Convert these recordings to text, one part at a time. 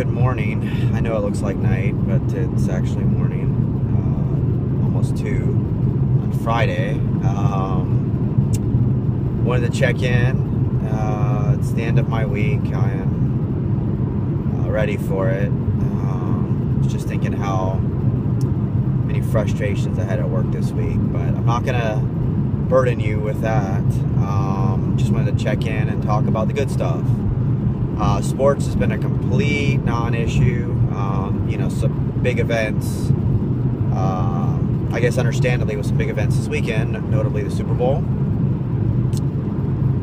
good morning. I know it looks like night, but it's actually morning. Almost 2 on Friday. Wanted to check in. It's the end of my week. I am ready for it. Was just thinking how many frustrations I had at work this week, but I'm not gonna burden you with that. Just wanted to check in and talk about the good stuff. Sports has been a complete non-issue. Some big events. I guess understandably with some big events this weekend, notably the Super Bowl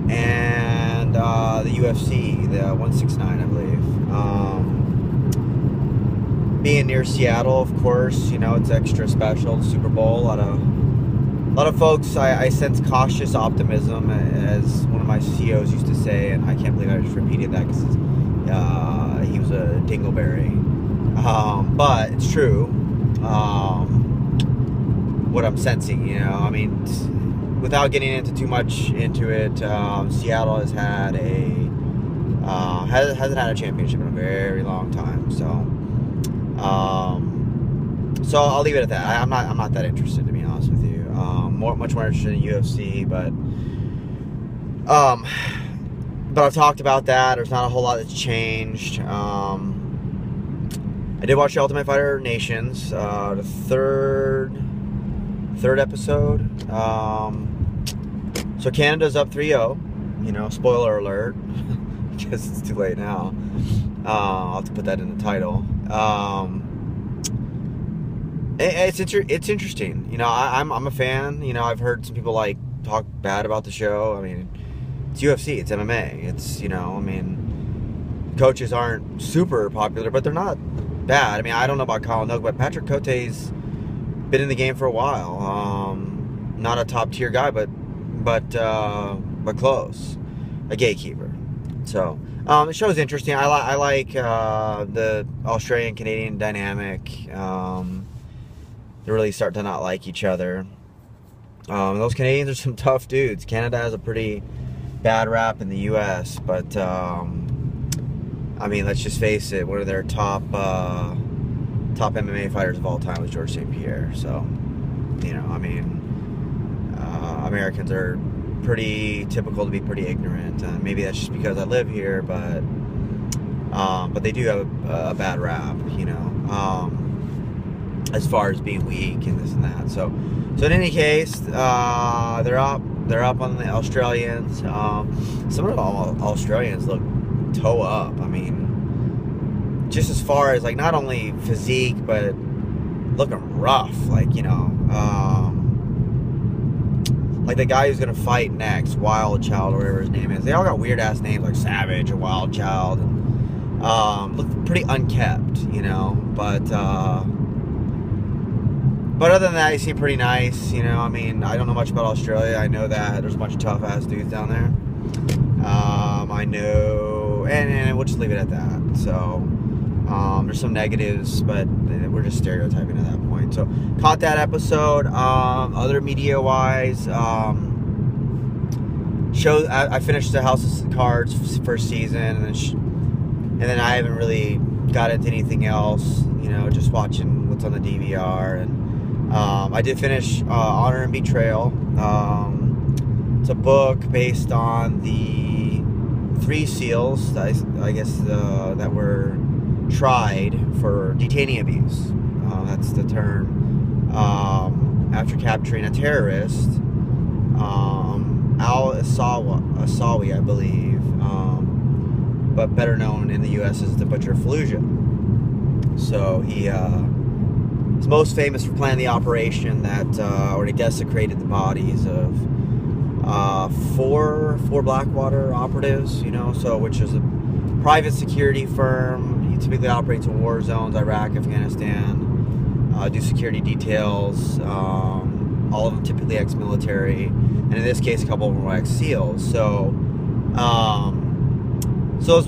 and the UFC, the 169, I believe. Being near Seattle, of course, it's extra special. The Super Bowl, a lot of folks, I sense cautious optimism, as one of my CEOs used to say, and I can't believe I just repeated that because he was a dingleberry. But it's true. What I'm sensing, without getting into too much into it, Seattle has had hasn't had a championship in a very long time. So I'll leave it at that. I'm not that interested, to be honest with you. Much more interested in UFC, but I've talked about that. There's not a whole lot that's changed. I did watch the Ultimate Fighter Nations, the third episode. So Canada's up 3-0. Spoiler alert, because it's too late now. I'll have to put that in the title. It's interesting. I'm a fan. I've heard some people talk bad about the show. It's UFC, it's MMA. It's coaches aren't super popular, but they're not bad. I don't know about Colin Oak, but Patrick Cote's been in the game for a while. Not a top tier guy, but close. A gatekeeper. So the show's interesting. I like the Australian-Canadian dynamic. They really start to not like each other. Those Canadians are some tough dudes. Canada has a pretty bad rap in the U.S., but let's just face it. One of their top MMA fighters of all time was George St. Pierre. So, Americans are pretty typical to be pretty ignorant. Maybe that's just because I live here, but they do have a bad rap, as far as being weak and this and that. So in any case, they're up on the Australians. Some of the Australians look toe up. Just as far as not only physique, but looking rough. The guy who's gonna fight next, Wild Child or whatever his name is. They all got weird ass names like Savage and Wild Child, and look pretty unkept, But other than that, he seemed pretty nice. I don't know much about Australia. I know that there's a bunch of tough ass dudes down there. I know, and we'll just leave it at that. So there's some negatives, but we're just stereotyping at that point. So caught that episode. Other media wise, I finished the House of Cards first season, and then I haven't really got into anything else. Just watching what's on the DVR, and I did finish Honor and Betrayal. It's a book based on the 3 SEALs, I guess, that were tried for detainee abuse. That's the term. After capturing a terrorist, Al-Asawi, I believe, but better known in the U.S. as the Butcher of Fallujah. So he is most famous for planning the operation where he desecrated the bodies of 4 Blackwater operatives, which is a private security firm. He typically operates in war zones, Iraq, Afghanistan, do security details, all of them typically ex-military, and in this case a couple of them were ex-SEALs. So it's,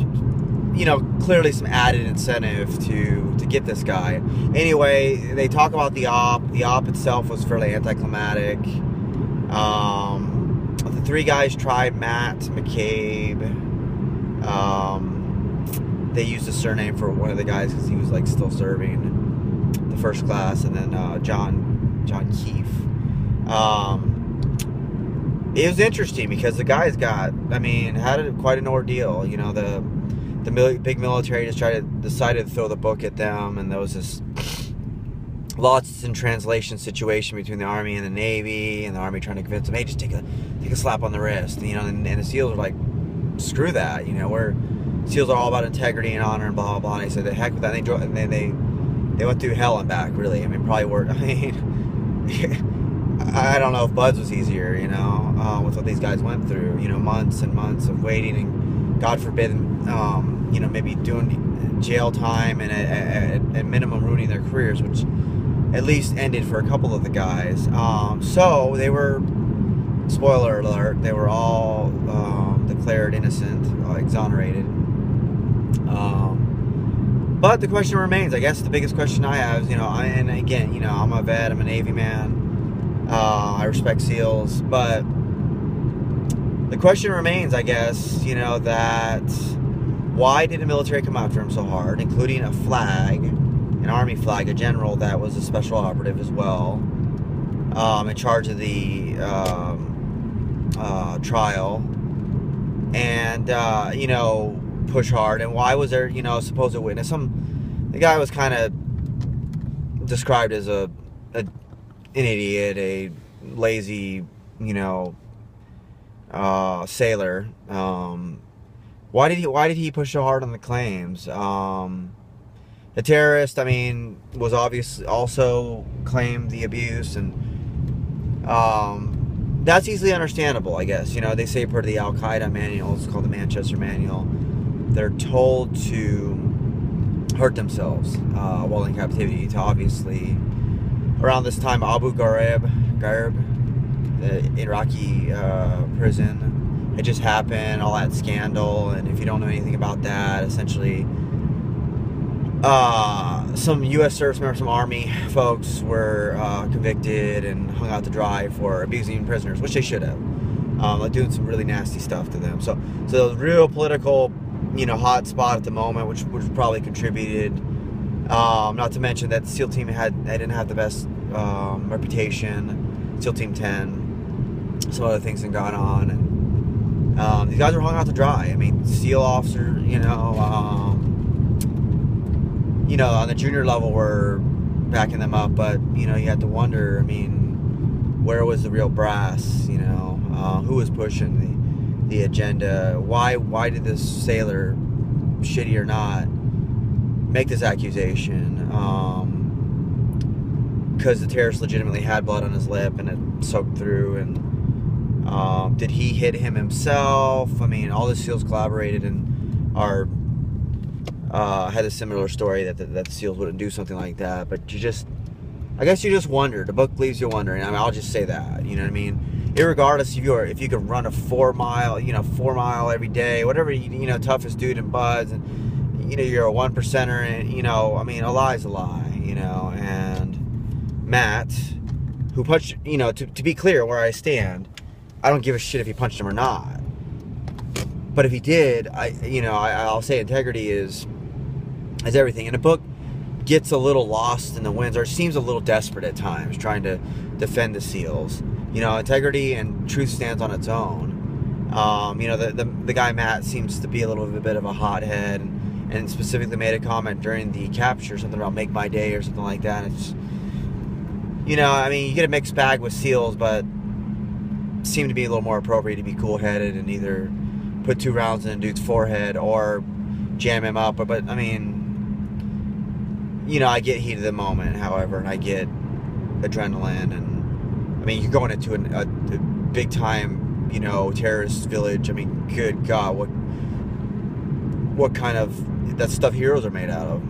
clearly some added incentive to get this guy. Anyway, they talk about the op. The op itself was fairly anticlimactic. The 3 guys tried: Matt, McCabe, they used a surname for one of the guys because he was like still serving the first class, and then John Keefe. It was interesting because the guys had quite an ordeal. You know, the big military decided to throw the book at them, and there was this lost in translation situation between the Army and the Navy, and the Army trying to convince them, hey, just take a slap on the wrist. You know, and the SEALs were like, screw that. You know, SEALs are all about integrity and honor and blah blah blah. And they said, the heck with that. And they went through hell and back. Really, I mean, probably worked. I mean. I don't know if Bud's was easier, you know, with what these guys went through, you know, months and months of waiting, and God forbid, you know, maybe doing jail time and at minimum ruining their careers, which at least ended for a couple of the guys. So they were, spoiler alert, they were all declared innocent, exonerated. But the question remains, I guess the biggest question I have is, you know, and again, you know, I'm a vet, I'm a Navy man. I respect SEALs, but the question remains, I guess, you know, that why did the military come after him so hard, including a flag, an Army flag, a general that was a special operative as well, in charge of the trial, and, you know, push hard, and why was there, you know, a supposed witness? The guy was kind of described as an idiot, a lazy, you know, sailor. Why did he push so hard on the claims? The terrorist, I mean, was obviously also claimed the abuse, and that's easily understandable, I guess. You know, they say per the Al Qaeda manual, it's called the Manchester Manual, they're told to hurt themselves while in captivity to obviously. Around this time, Abu Ghraib, the Iraqi prison, it just happened, all that scandal, and if you don't know anything about that, essentially, some U.S. service members, some Army folks were convicted and hung out to dry for abusing prisoners, which they should have, like doing some really nasty stuff to them. So the real political, you know, hot spot at the moment, which probably contributed. Not to mention that the SEAL team didn't have the best reputation. SEAL Team 10, some other things had gone on, and these guys were hung out to dry. I mean, SEAL officer, you know, on the junior level were backing them up, but you know, you had to wonder. I mean, where was the real brass? You know, who was pushing the agenda? Why did this sailor, shitty or not, make this accusation? Because the terrorist legitimately had blood on his lip and it soaked through. And did he hit him himself? I mean, all the SEALs collaborated and had a similar story that the SEALs wouldn't do something like that. But I guess you just wonder. The book leaves you wondering. I mean, I'll just say that. You know what I mean? Irregardless if you can run a 4 mile every day, whatever, you know, toughest dude in Buds, and you know, you're a 1%er, and you know, I mean, a lie's a lie, you know. And Matt, who punched, you know, to be clear where I stand, I don't give a shit if he punched him or not. But if he did, I'll say integrity is everything. And the book gets a little lost in the winds, or seems a little desperate at times, trying to defend the SEALs. You know, integrity and truth stands on its own. You know, the guy Matt seems to be a little bit of a hothead, and specifically made a comment during the capture, something about "make my day" or something like that. It's, you know, I mean, you get a mixed bag with SEALs, but seem to be a little more appropriate to be cool-headed and either put 2 rounds in a dude's forehead or jam him up. But I mean, you know, I get heat of the moment, however, and I get adrenaline, and I mean, you're going into a big time, you know, terrorist village. I mean, good God, what kind of that stuff heroes are made out of?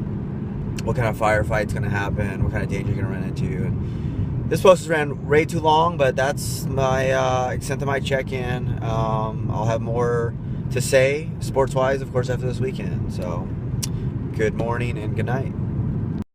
What kind of firefights going to happen? What kind of danger you're going to run into? And this post has ran way too long, but that's my extent of my check-in. I'll have more to say sports-wise, of course, after this weekend. So, good morning and good night.